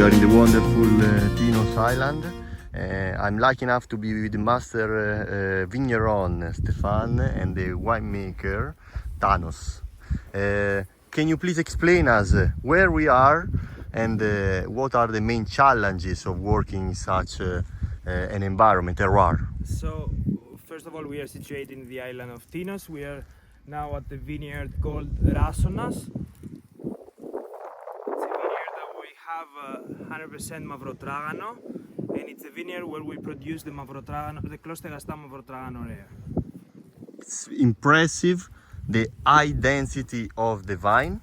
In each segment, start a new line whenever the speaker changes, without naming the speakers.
are in the wonderful T-Oinos island. I'm lucky enough to be with the master vigneron Stefan and the winemaker Thanos. Can you please explain us where we are and what are the main challenges of working in such an environment, terroir?
So, first of all, we are situated in the island of T-Oinos. We are now at the vineyard called Rasonas. It's a vineyard that we have 100% Mavrotragano, and it's a vineyard where we produce the Mavrotragano, the Clostegastan Mavrotragano rare.
It's impressive, the high density of the vine.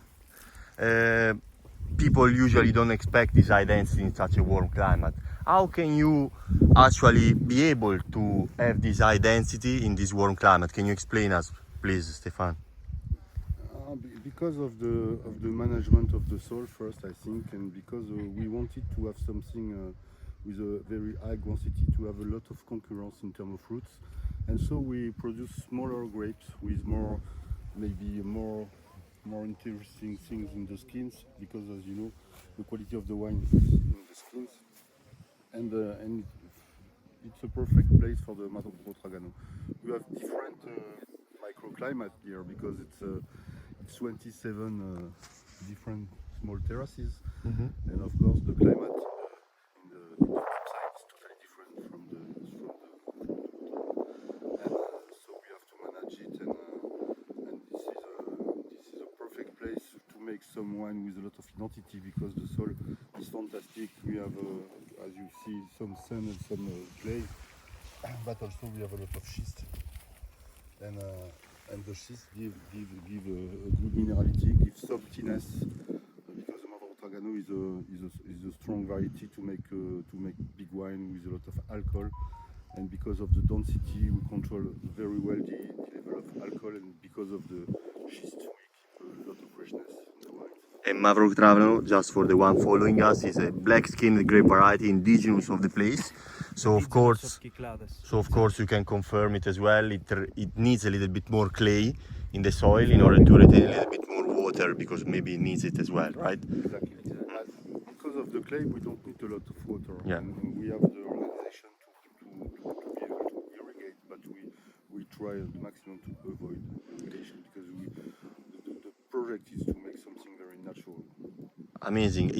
People usually don't expect this high density in such a warm climate. How can you actually be able to have this high density in this warm climate? Can you explain us, please, Stefan?
Because of the management of the soil first, I think, and because we wanted to have something with a very high quantity, to have a lot of concurrence in terms of fruits, and so we produce smaller grapes with maybe more interesting things in the skins, because, as you know, the quality of the wine is in the skins, and it's a perfect place for the Mavrotragano. We have different microclimate here because it's 27 different small terraces, and of course the climate in the outside is totally different from the and so we have to manage it, and this is a perfect place to make some wine with a lot of identity, because the soil is fantastic. We have as you see, some sand and some clay, but also we have a lot of schist, and the schist give a good minerality, give saltiness, because the Mavrotragano is a strong variety to make big wine with a lot of alcohol, and because of the density we control very well the level of alcohol, and because of the schist we keep a lot of freshness in the wine.
And Mavrotragano, just for the one following us, is a black-skinned grape variety indigenous of the place. So of course you can confirm it as well. It needs a little bit more clay in the soil in order to retain a little bit more water, because maybe it needs it as well, right?
Exactly. Because of the clay, we don't need a lot of water.
Yeah.
And we have the organization to be able to irrigate, but we try the maximum to avoid irrigation, because the project is to make something very natural.
Amazing.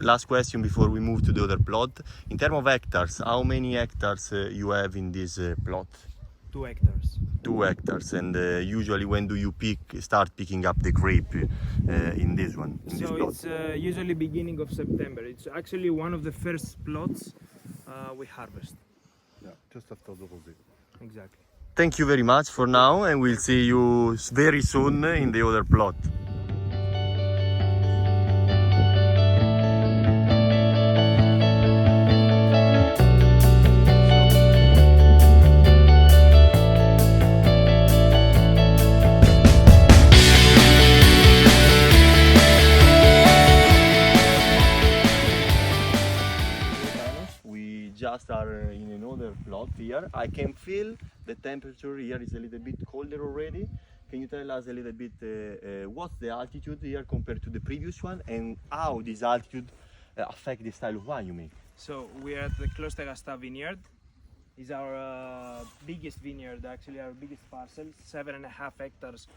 Last question before we move to the other plot. In terms of hectares, how many hectares you have in this plot?
2 hectares.
2 hectares. And usually when do you start picking up the grape in this one?
So it's usually beginning of September. It's actually one of the first plots we harvest.
Yeah, just after the rosé.
Exactly.
Thank you very much for now, and we'll see you very soon in the other plot. Just are in another plot here. I can feel the temperature here is a little bit colder already. Can you tell us a little bit what's the altitude here compared to the previous one, and how this altitude affect the style of wine you make?
So we are at the Clostegastan vineyard. It's our biggest vineyard, actually our biggest parcel, 7.5 hectares,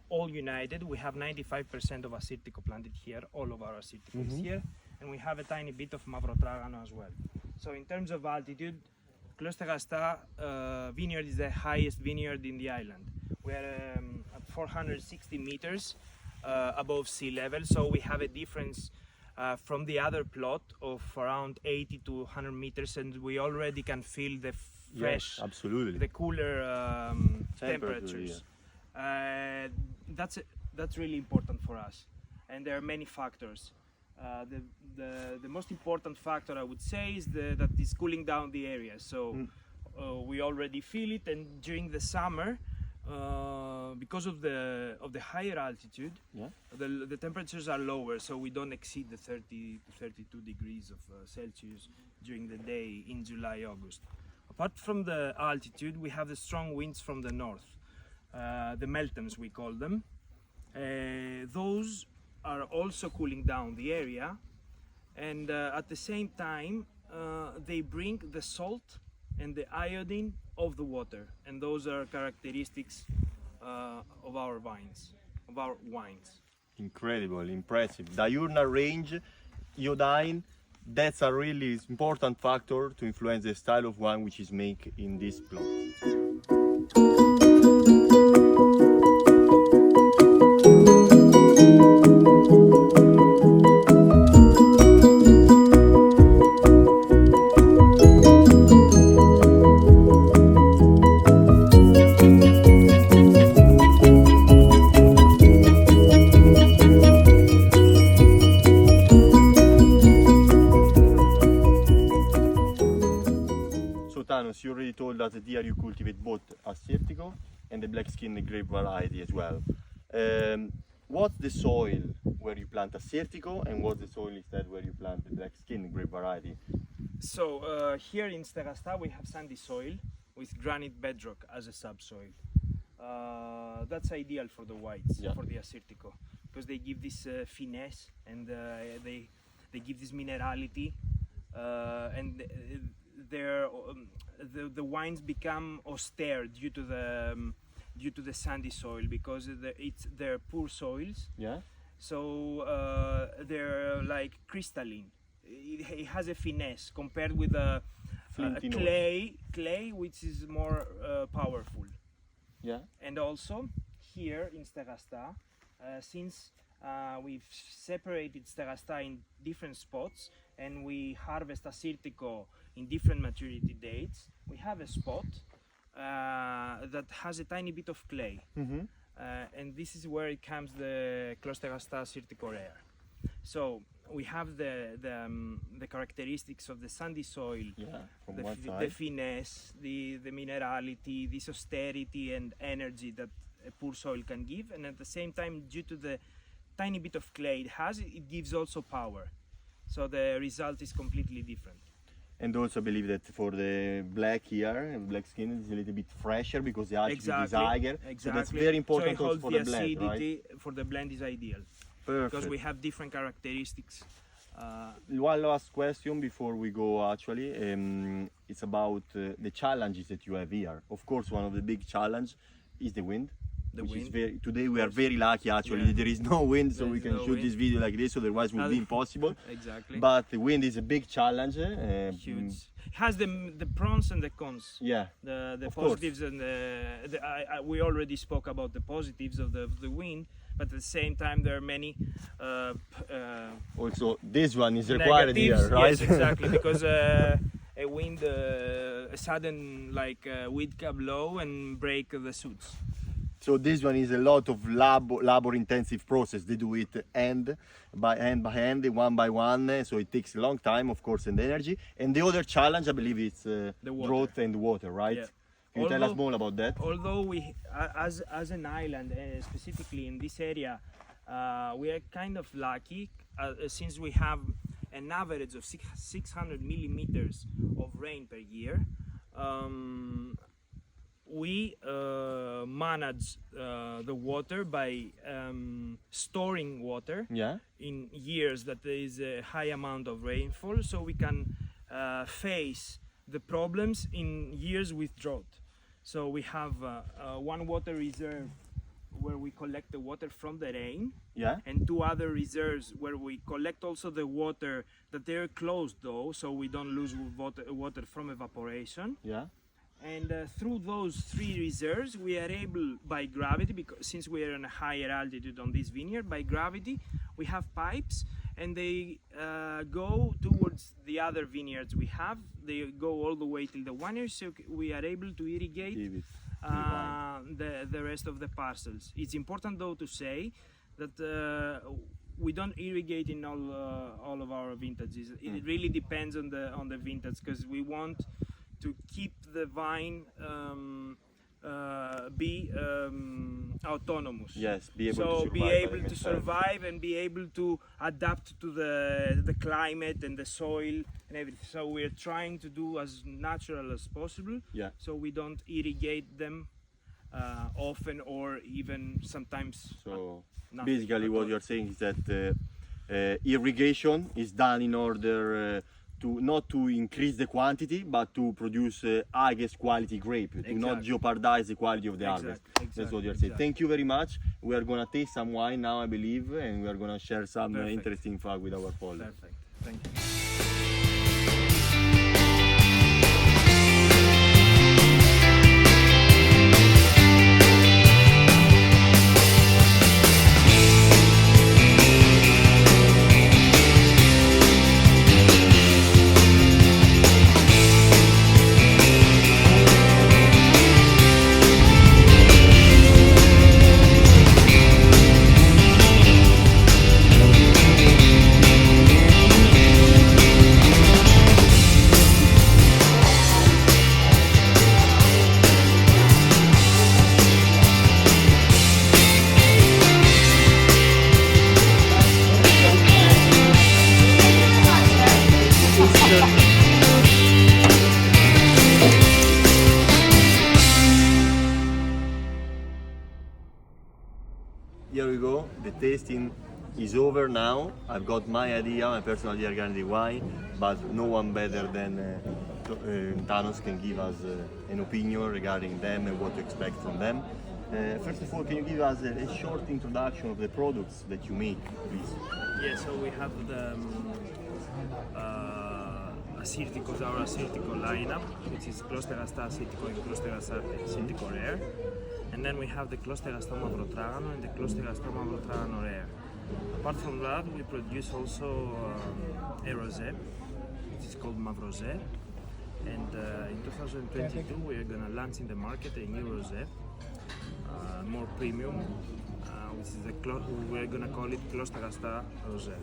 all united. We have 95% of Assyrtiko planted here, all of our Assyrtiko is here, and we have a tiny bit of Mavrotragano as well. So in terms of altitude, Clostegastan vineyard is the highest vineyard in the island. We are at 460 meters above sea level, so we have a difference from the other plot of around 80 to 100 meters, and we already can feel the fresh,
yes, absolutely,
the cooler temperatures. That's really important for us, and there are many factors. The most important factor, I would say, is that it's cooling down the area. So we already feel it, and during the summer, because of the higher altitude, the temperatures are lower, so we don't exceed the 30 to 32 degrees of Celsius during the day in July, August. Apart from the altitude, we have the strong winds from the north, the meltums we call them. Those are also cooling down the area, and at the same time they bring the salt and the iodine of the water, and those are characteristics of our vines, of our wines.
Incredible, impressive. Diurnal range, iodine, that's a really important factor to influence the style of wine which is made in this plot. So Thanos, you already told us that here you cultivate both Assyrtiko and the black skin grape variety as well. What's the soil where you plant Assyrtiko, and what's the soil instead where you plant the black skin grape variety?
So here in Sterasta we have sandy soil with granite bedrock as a subsoil. That's ideal for the whites,
Yeah.
for the Assyrtiko, because they give this finesse, and they give this minerality, and the wines become austere due to the sandy soil, because they're poor soils.
Yeah?
So they're like crystalline. It has a finesse compared with a
Flinty note.
clay, which is more powerful.
Yeah?
And also here in Sterasta, since we've separated Sterasta in different spots and we harvest Assyrtiko in different maturity dates, we have a spot that has a tiny bit of clay.
Mm-hmm.
And this is where it comes the Sterasta Assyrtiko rare. So we have the characteristics of the sandy soil,
From
the,
one
the
side.
finesse, the minerality, this austerity and energy that a poor soil can give, and at the same time, due to the tiny bit of clay it has, it gives also power. So the result is completely different.
And also believe that for the black here, black skin is a little bit fresher because the altitude is higher. So that's very important
so it
also
holds
for
the
the blend, right?
acidity. For the blend is ideal
Perfect.
because we have different characteristics.
One last question before we go actually, it's about the challenges that you have here. Of course, one of the big challenge is the wind.
The
which
wind.
is very, today we are very lucky actually,
Yeah.
there is no wind, so
There
we
is
can
no
shoot
wind.
this video like this, otherwise it would be impossible.
Exactly.
But the wind is a big challenge.
Huge. It has the pros and the cons.
Yeah,
The
Of course.
positives and we already spoke about the positives of the wind, but at the same time there are many
also this one is required
negatives.
here, right?
Yes, exactly, because a wind, a sudden wind can blow and break the suits.
So this one is a lot of labor intensive process. They do it hand by hand, one by one. So it takes a long time, of course, and energy. And the other challenge, I believe, is drought and water, right?
Yeah.
Can you tell us more about that?
Although we, as an island, specifically in this area, we are kind of lucky since we have an average of 600 millimeters of rain per year. We manage the water by storing water
Yeah.
in years that there is a high amount of rainfall, so we can face the problems in years with drought. So we have one water reserve where we collect the water from the rain,
Yeah.
and two other reserves where we collect also the water that they're closed though, so we don't lose water from evaporation.
Yeah.
And through those three reserves, we are able, by gravity, because since we are on a higher altitude on this vineyard, by gravity, we have pipes, and they go towards the other vineyards we have. They go all the way till the winery, so we are able to irrigate
Give it.
the rest of the parcels. It's important though to say that we don't irrigate in all of our vintages. It really depends on the vintage, because we want to keep the vine be autonomous.
Yes, be able to
So
survive.
be
by
able to
themselves.
survive and be able to adapt to the climate and the soil and everything. So we're trying to do as natural as possible.
Yeah.
So we don't irrigate them often, or even sometimes.
So
nothing
basically
at
what
all.
you're saying is that irrigation is done in order to not to increase the quantity, but to produce highest quality grape, to not
Exactly.
jeopardize the quality of the harvest. That's what you're saying.
Exactly.
Thank you very much. We are gonna taste some wine now, I believe, and we are gonna share some
Perfect.
interesting fact with our followers.
Perfect. Thank you.
Here we go, the tasting is over now. I've got my idea, my personal idea regarding the wine, but no one better than Thanos can give us an opinion regarding them and what to expect from them. First of all, can you give us a short introduction of the products that you make, please?
Yeah, so we have the Assyrticos, our Assyrtico lineup, which is Closterasta Assyrtico and Closterasta Assyrtico Rare. And then we have the Closterasta Mavrotragano and the Closterasta Mavrotragano Rare. Apart from that, we produce also a rosé, which is called Mavrosé. And in 2022, we are going to launch in the market a new rosé, more premium, which is we're going to call it Closterasta Rosé.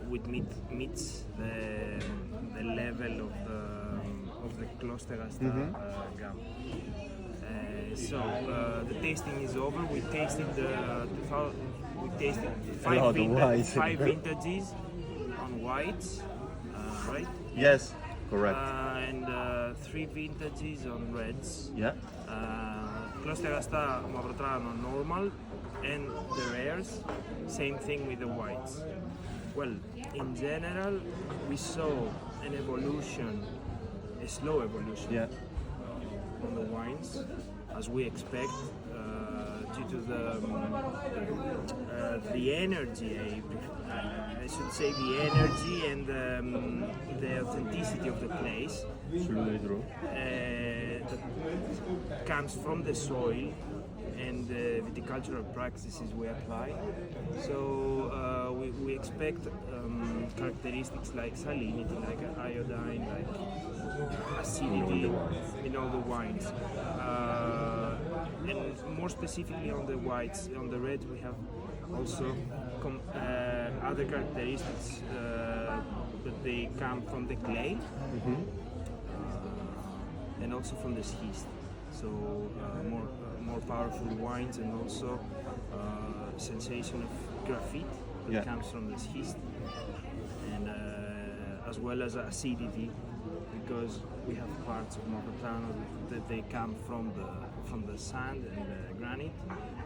Which meets the level of the Closterasta gum. So the tasting is over. We tasted five vintages on whites, right?
Yes, correct.
And 3 vintages on reds.
Yeah.
Closterasta Mavrotragano normal, and the rares, same thing with the whites. Well, in general, we saw an evolution, a slow evolution on the wines, as we expect, due to the energy, I should say the energy and the authenticity of the place.
Absolutely true.
That comes from the soil and the viticultural practices we apply. So we expect characteristics like salinity, like iodine, like acidity in all the wines. And more specifically on the whites, on the reds we have also other characteristics that they come from the clay and also from the schist. So more powerful wines, and also sensation of graphite that comes from the schist, and as well as acidity, because we have parts of Mavrotragano that they come from the sand and the granite,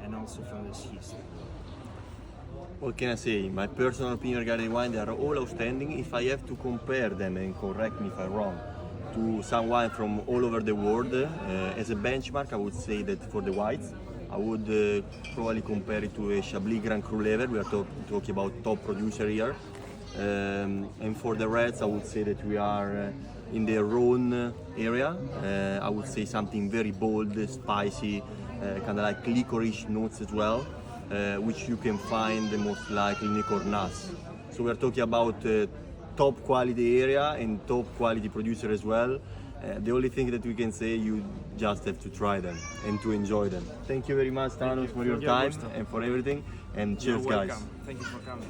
and also from the schist.
What can I say? My personal opinion regarding wine, they are all outstanding. If I have to compare them, and correct me if I'm wrong, to some wine from all over the world, as a benchmark, I would say that for the whites, I would probably compare it to a Chablis Grand Cru level. We are talking about top producer here. And for the reds, I would say that we are in the Rhone area. I would say something very bold, spicy, kind of like licorice notes as well, which you can find most likely in Cornas. So we're talking about top quality area and top quality producer as well. The only thing that we can say, you just have to try them and to enjoy them. Thank you very much, Thanos, for your time and for everything. And cheers, guys.
Thank you for coming.